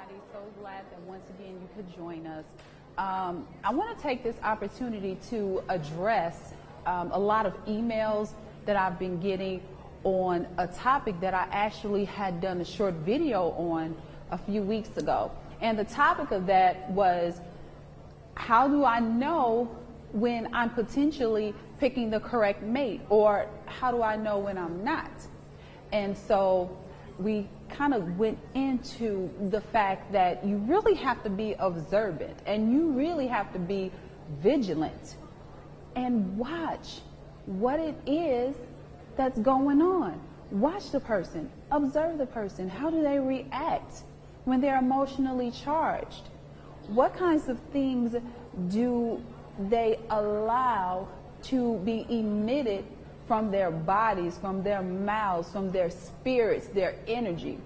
everybody. So glad that once again you could join us. I want to take this opportunity to address a lot of emails that I've been getting on a topic that I actually had done a short video on a few weeks ago. And the topic of that was, how do I know when I'm potentially picking the correct mate, or how do I know when I'm not? And so we kind of went into the fact that you really have to be observant and you really have to be vigilant and watch what it is that's going on. Watch the person, observe the person. How do they react when they're emotionally charged? What kinds of things do they allow to be emitted from their bodies, from their mouths, from their spirits, their energy?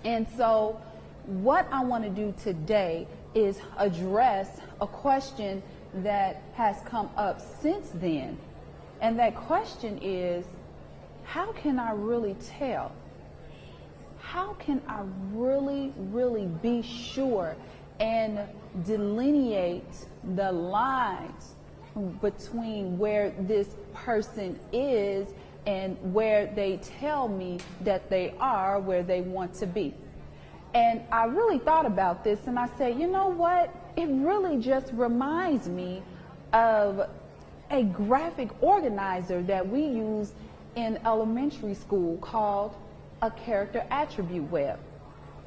And so what I want to do today is address a question that has come up since then. And that question is, how can I really tell? How can I really be sure and delineate the lines between where this person is and where they tell me that they are, where they want to be? And I really thought about this, and I said, you know what? It really just reminds me of a graphic organizer that we use in elementary school called a character attribute web.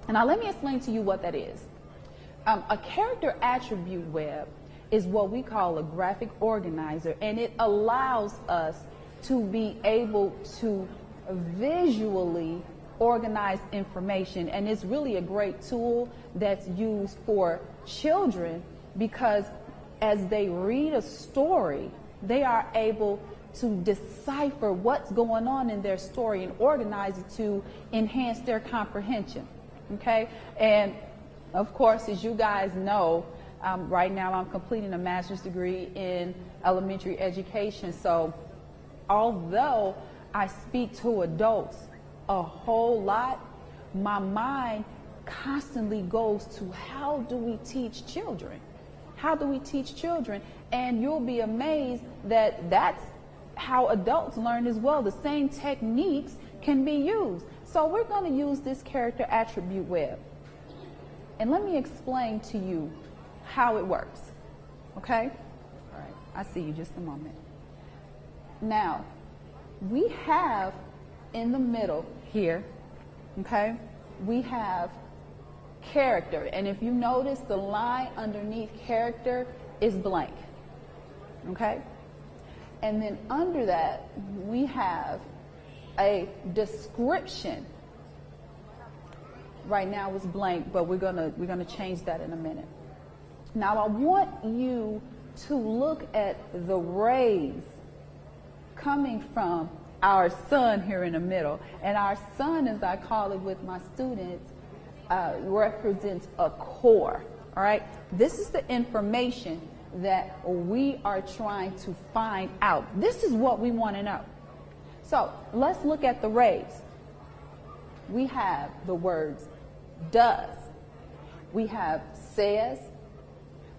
And now let me explain to you what that is. A character attribute web is what we call a graphic organizer, and it allows us to be able to visually organize information. And it's really a great tool that's used for children, because as they read a story, they are able to decipher what's going on in their story and organize it to enhance their comprehension. Okay? And of course, as you guys know, right now I'm completing a master's degree in elementary education. So although I speak to adults a whole lot, my mind constantly goes to, how do we teach children? How do we teach children? And you'll be amazed that that's how adults learn as well. The same techniques can be used. So we're going to use this character attribute web. And let me explain to you how it works. Okay? All right. I see you just a moment. Now, we have in the middle here, okay, we have character. And if you notice, the line underneath character is blank. Okay? And then under that, we have a description. Right now it's blank, but we're gonna change that in a minute. Now I want you to look at the rays coming from our sun here in the middle. And our sun, as I call it with my students, represents a core. All right? This is the information that we are trying to find out. This is what we want to know. So let's look at the rays. We have the words does, we have says,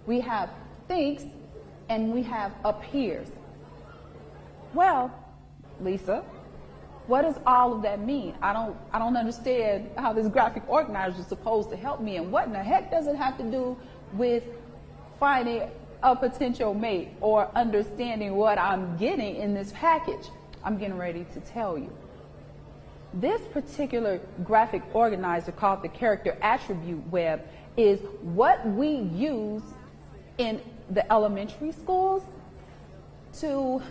we have thinks, and we have appears. Well, Lisa, what does all of that mean? I don't understand how this graphic organizer is supposed to help me, and what in the heck does it have to do with finding a potential mate or understanding what I'm getting in this package? I'm getting ready to tell you. This particular graphic organizer, called the character attribute web, is what we use in the elementary schools to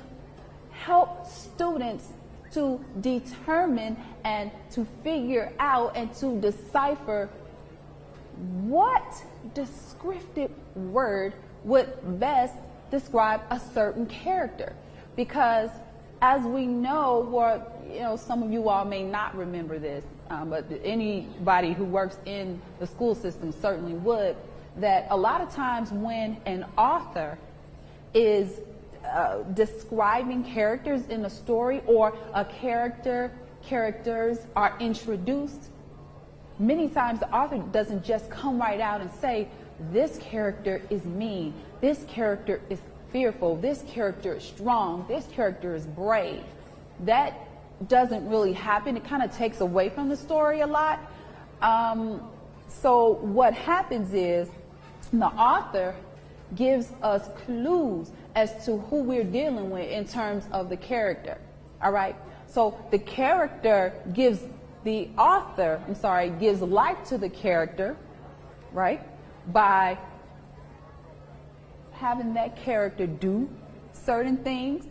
help students to determine and to figure out and to decipher what descriptive word would best describe a certain character. Because as we know, or some of you all may not remember this, but anybody who works in the school system certainly would, that a lot of times when an author is describing characters in a story, or characters are introduced, many times the author doesn't just come right out and say, this character is mean, this character is fearful, this character is strong, this character is brave. That doesn't really happen. It kind of takes away from the story a lot. So what happens is the author gives us clues as to who we're dealing with in terms of the character. All right. So the character gives gives life to the character, right? By having that character do certain things,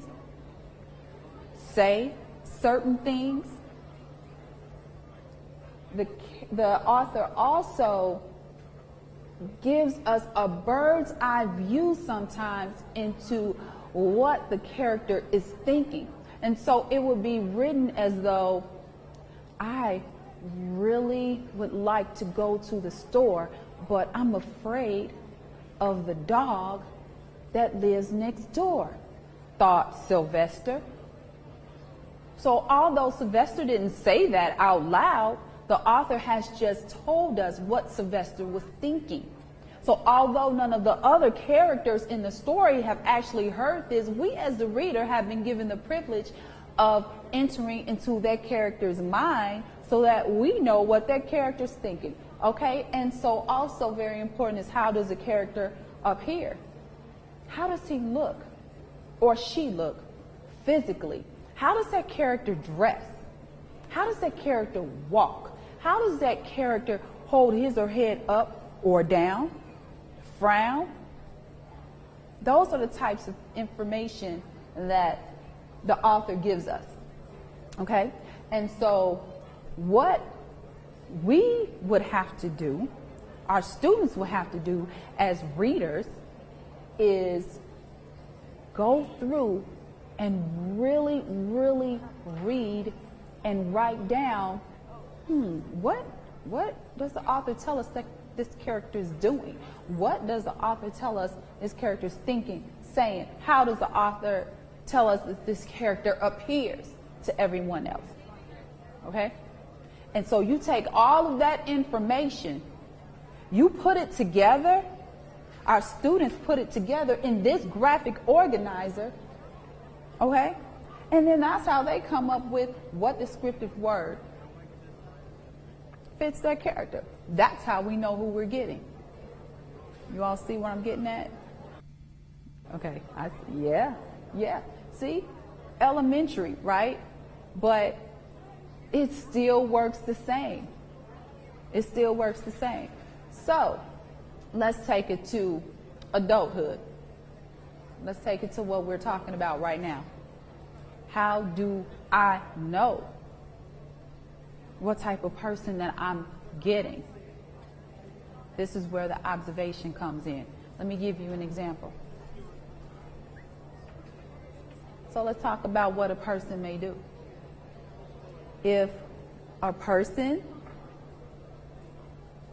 say certain things. The author also gives us a bird's eye view sometimes into what the character is thinking. And so it would be written as though, I really would like to go to the store, but I'm afraid of the dog that lives next door, thought Sylvester. So although Sylvester didn't say that out loud, the author has just told us what Sylvester was thinking. So although none of the other characters in the story have actually heard this, we as the reader have been given the privilege of entering into that character's mind so that we know what that character's thinking. Okay? And so also very important is, how does a character appear? How does he look or she look physically? How does that character dress? How does that character walk? How does that character hold his or her head up or down? Frown? Those are the types of information that the author gives us. Okay? And so what we would have to do, our students will have to do as readers, is go through and really, really read and write down, what does the author tell us that this character is doing? What does the author tell us this character is thinking, saying? How does the author tell us that this character appears to everyone else? Okay? And so you take all of that information, you put it together, our students put it together in this graphic organizer, okay? And then that's how they come up with what descriptive word fits their character. That's how we know who we're getting. You all see what I'm getting at? Okay, yeah. See? Elementary, right? But it still works the same. It still works the same. So, let's take it to adulthood. Let's take it to what we're talking about right now. How do I know what type of person that I'm getting? This is where the observation comes in. Let me give you an example. So let's talk about what a person may do. If a person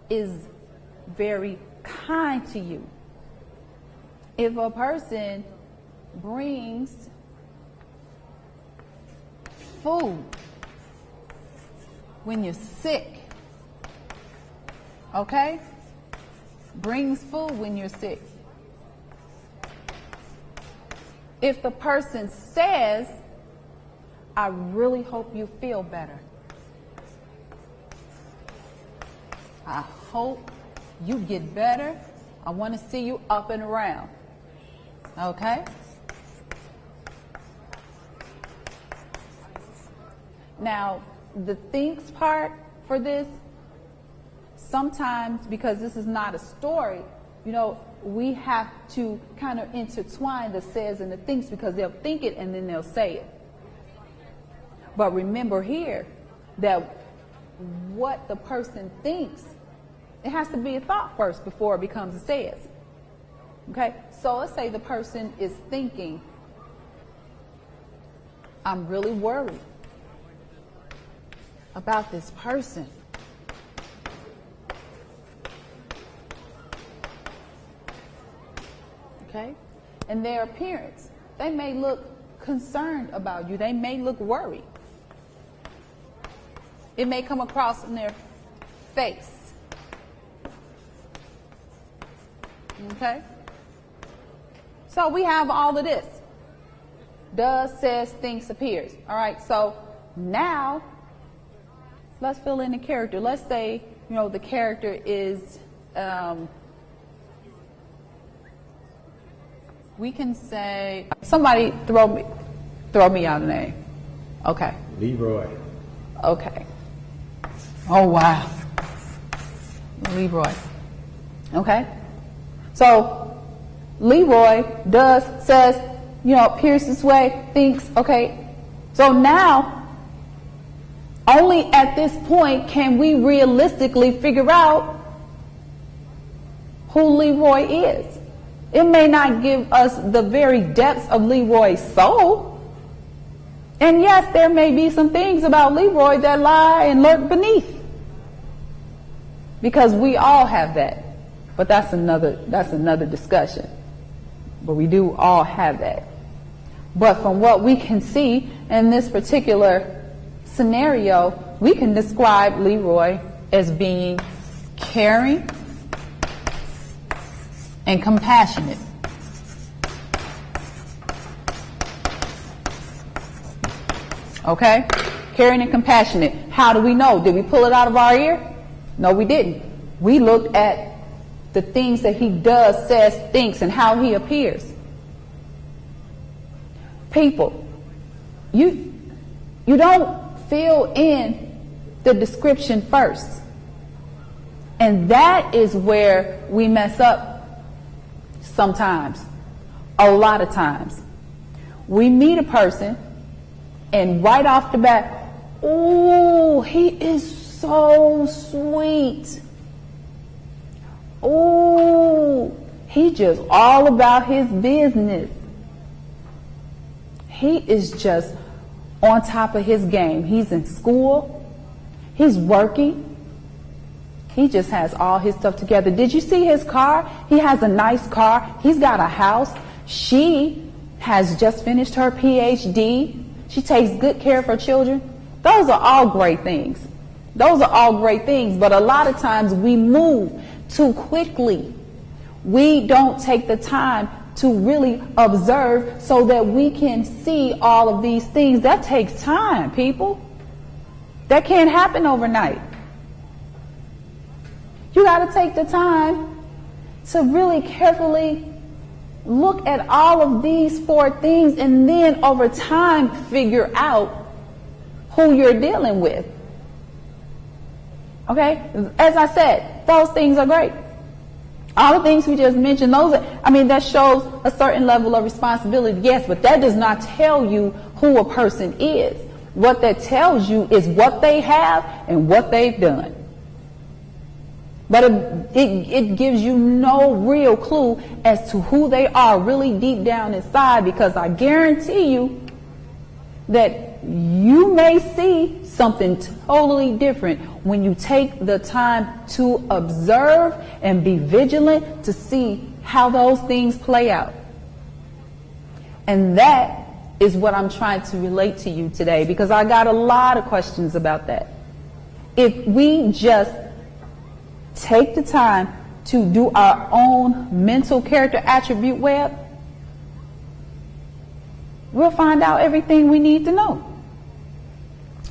is very kind to you, if a person brings food when you're sick, okay? Brings food when you're sick. If the person says, I really hope you feel better. I hope you get better. I want to see you up and around. Okay? Now, the thinks part for this, sometimes because this is not a story, we have to kind of intertwine the says and the thinks, because they'll think it and then they'll say it. But remember here that what the person thinks, it has to be a thought first before it becomes a says. Okay? So let's say the person is thinking, I'm really worried about this person. Okay? And their appearance. They may look concerned about you. They may look worried. It may come across in their face. Okay? So we have all of this. Does, says, thinks, appears. All right, so now let's fill in the character. Let's say, the character is, we can say, somebody throw me out a name. Okay. Leroy. Okay. Oh, wow. Leroy. Okay. So Leroy does, says, appears this way, thinks, okay. So now, only at this point can we realistically figure out who Leroy is. It may not give us the very depths of Leroy's soul. And yes, there may be some things about Leroy that lie and lurk beneath. Because we all have that. But that's another discussion. But we do all have that. But from what we can see in this particular scenario, we can describe Leroy as being caring and compassionate. Okay? Caring and compassionate. How do we know? Did we pull it out of our ear? No, we didn't. We looked at the things that he does, says, thinks, and how he appears. People, you don't fill in the description first. And that is where we mess up sometimes. A lot of times. We meet a person and right off the bat, oh, he is so sweet. Oh, he just all about his business. He is just on top of his game. He's in school. He's working. He just has all his stuff together. Did you see his car? He has a nice car. He's got a house. She has just finished her PhD. She takes good care of her children. Those are all great things. Those are all great things. But a lot of times we move too quickly. We don't take the time to really observe so that we can see all of these things. That takes time, people. That can't happen overnight. You got to take the time to really carefully look at all of these four things and then over time figure out who you're dealing with. Okay? As I said, those things are great. All the things we just mentioned, that shows a certain level of responsibility, yes, but that does not tell you who a person is. What that tells you is what they have and what they've done. But it gives you no real clue as to who they are really deep down inside, because I guarantee you that you may see something totally different when you take the time to observe and be vigilant to see how those things play out. And that is what I'm trying to relate to you today, because I got a lot of questions about that. If we just take the time to do our own mental character attribute web, we'll find out everything we need to know.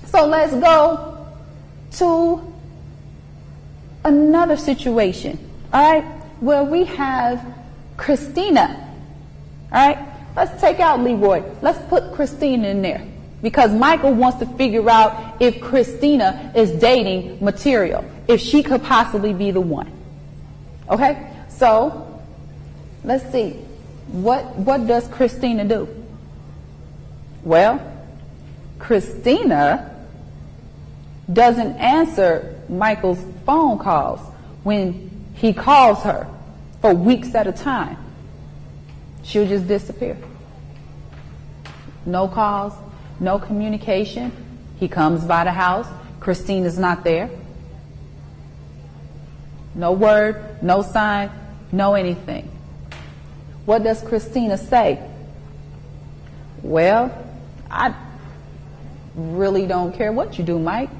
So let's go to another situation, all right, where we have Christina. All right, let's take out Leroy. Let's put Christina in there, because Michael wants to figure out if Christina is dating material, if she could possibly be the one. Okay, so let's see. What does Christina do? Well, Christina doesn't answer Michael's phone calls when he calls her for weeks at a time. She'll just disappear. No calls, no communication. He comes by the house. Christina's not there. No word, no sign, no anything. What does Christina say? Well, I really don't care what you do, Mike.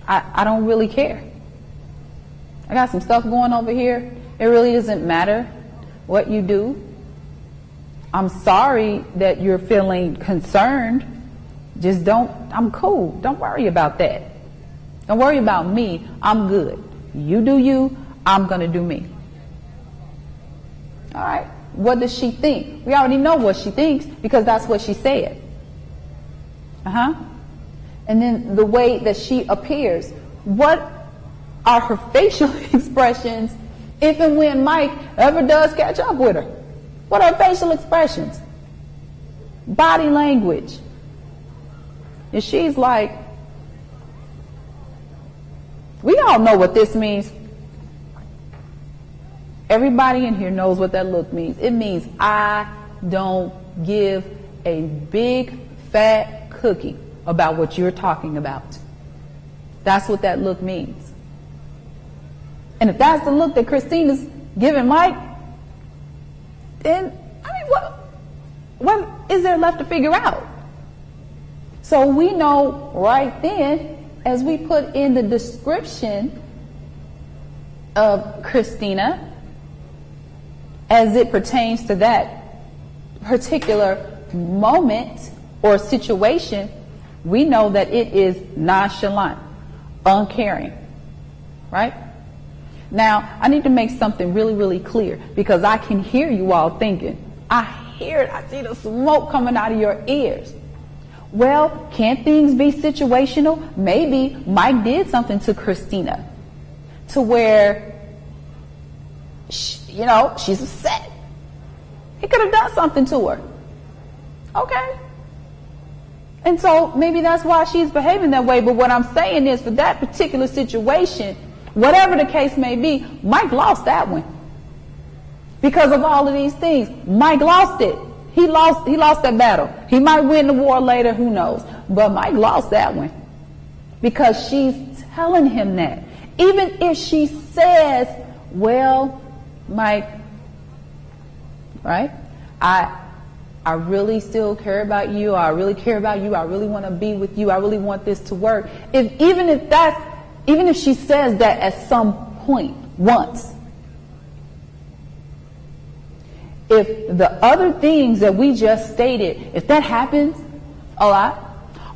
I don't really care. I got some stuff going over here. It really doesn't matter what you do. I'm sorry that you're feeling concerned. Just I'm cool. Don't worry about that. Don't worry about me. I'm good. You do you. I'm going to do me. All right. What does she think? We already know what she thinks because that's what she said. And then the way that she appears. What are her facial expressions if and when Mike ever does catch up with her? What are facial expressions? Body language. And she's like, we all know what this means. Everybody in here knows what that look means. It means I don't give a big fat cookie about what you're talking about. That's what that look means. And if that's the look that Christina's giving Mike, then, I mean, what is there left to figure out? So we know right then, as we put in the description of Christina, as it pertains to that particular moment or situation, we know that it is nonchalant, uncaring, right? Now, I need to make something really, really clear because I can hear you all thinking. I hear it. I see the smoke coming out of your ears. Well, can't things be situational? Maybe Mike did something to Christina to where, she's upset. He could have done something to her. Okay. And so maybe that's why she's behaving that way. But what I'm saying is for that particular situation, whatever the case may be, Mike lost that one. Because of all of these things, Mike lost it. He lost that battle. He might win the war later, who knows. But Mike lost that one. Because she's telling him that. Even if she says, well, Mike, right? I really still care about you. I really care about you. I really want to be with you. I really want this to work. Even if she says that at some point, once, if the other things that we just stated, if that happens a lot,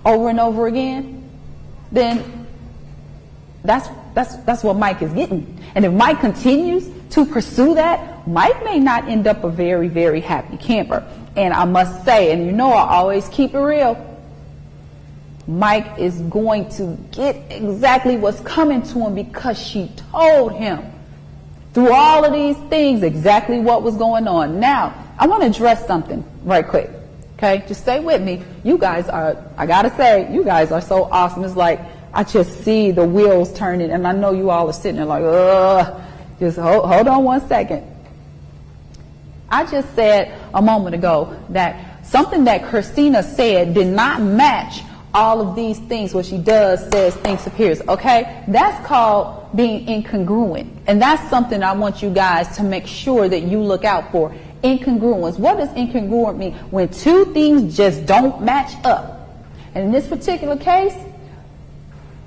over and over again, then that's what Mike is getting. And if Mike continues to pursue that, Mike may not end up a very, very happy camper. And I must say, and I always keep it real, Mike is going to get exactly what's coming to him because she told him through all of these things exactly what was going on. Now, I want to address something right quick. Okay, just stay with me. You guys are, I gotta say, you guys are so awesome. It's like I just see the wheels turning, and I know you all are sitting there like, just hold on one second. I just said a moment ago that something that Christina said did not match all of these things. What she does, says, thinks, appears. Okay, that's called being incongruent, and that's something I want you guys to make sure that you look out for. Incongruence. What does incongruent mean? When two things just don't match up. And in this particular case,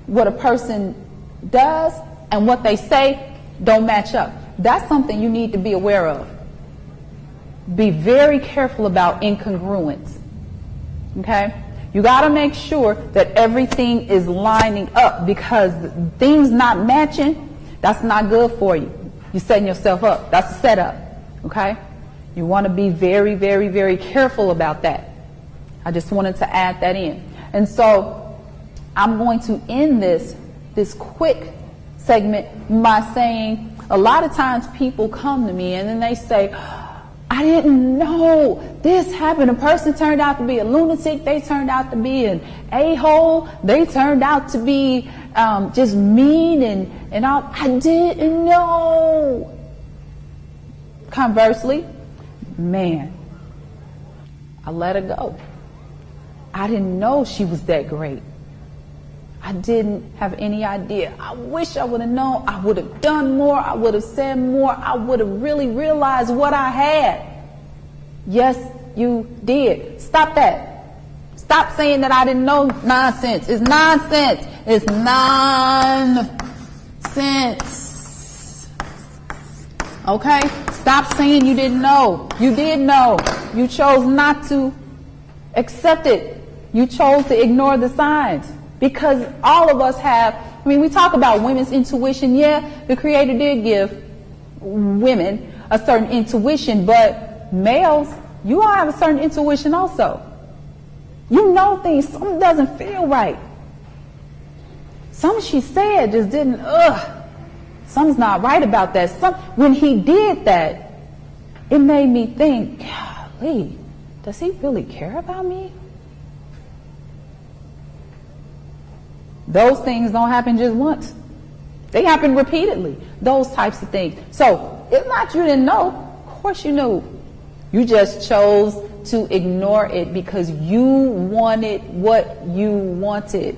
what a person does and what they say don't match up. That's something you need to be aware of. Be very careful about incongruence. Okay? You got to make sure that everything is lining up, because things not matching, that's not good for you. You're setting yourself up. That's a setup. Okay? You want to be very, very, very careful about that. I just wanted to add that in. And so I'm going to end this quick segment by saying a lot of times people come to me and then they say, I didn't know this happened. A person turned out to be a lunatic. They turned out to be an a-hole. They turned out to be just mean and all. I didn't know. Conversely, man, I let her go. I didn't know she was that great. I didn't have any idea. I wish I would have known. I would have done more. I would have said more. I would have really realized what I had. Yes, you did. Stop that. Stop saying that I didn't know nonsense. It's nonsense. It's nonsense. Okay? Stop saying you didn't know. You did know. You chose not to accept it. You chose to ignore the signs. Because all of us have, I mean, we talk about women's intuition. Yeah, the Creator did give women a certain intuition, but males, you all have a certain intuition also. You know things, something doesn't feel right. Something she said just didn't, something's not right about that. When he did that, it made me think, golly, does he really care about me? Those things don't happen just once. They happen repeatedly. Those types of things. So, it's not you didn't know. Of course you knew. You just chose to ignore it because you wanted what you wanted.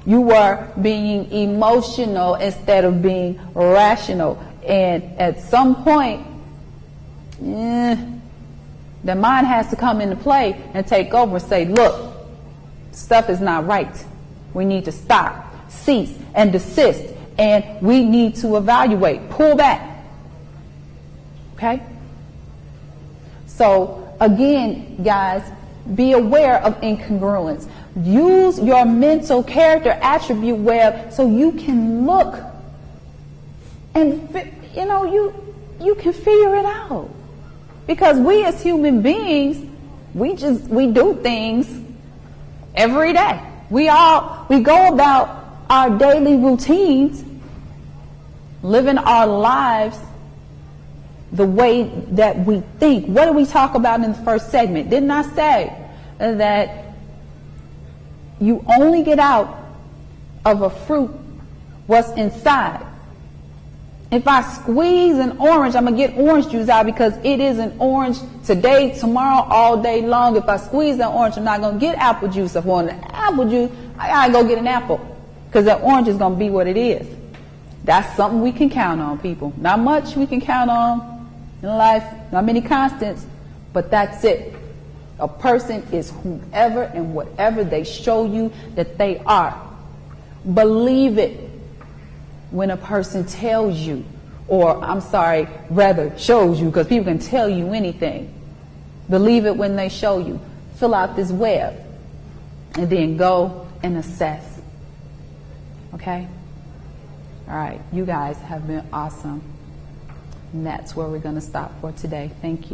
You were being emotional instead of being rational. And at some point, the mind has to come into play and take over and say, look, stuff is not right. We need to stop, cease, and desist. And we need to evaluate, pull back. Okay? So, again, guys, be aware of incongruence. Use your mental character attribute web so you can look and, you can figure it out. Because we as human beings, we do things every day. We go about our daily routines, living our lives the way that we think. What did we talk about in the first segment? Didn't I say that you only get out of a fruit what's inside? If I squeeze an orange, I'm going to get orange juice out because it is an orange today, tomorrow, all day long. If I squeeze that orange, I'm not going to get apple juice. If I want an apple juice, I got to go get an apple because that orange is going to be what it is. That's something we can count on, people. Not much we can count on in life, not many constants, but that's it. A person is whoever and whatever they show you that they are. Believe it when a person tells you, or rather shows you, because people can tell you anything. Believe it when they show you. Fill out this web and then go and assess. Okay? All right, you guys have been awesome. And that's where we're going to stop for today. Thank you.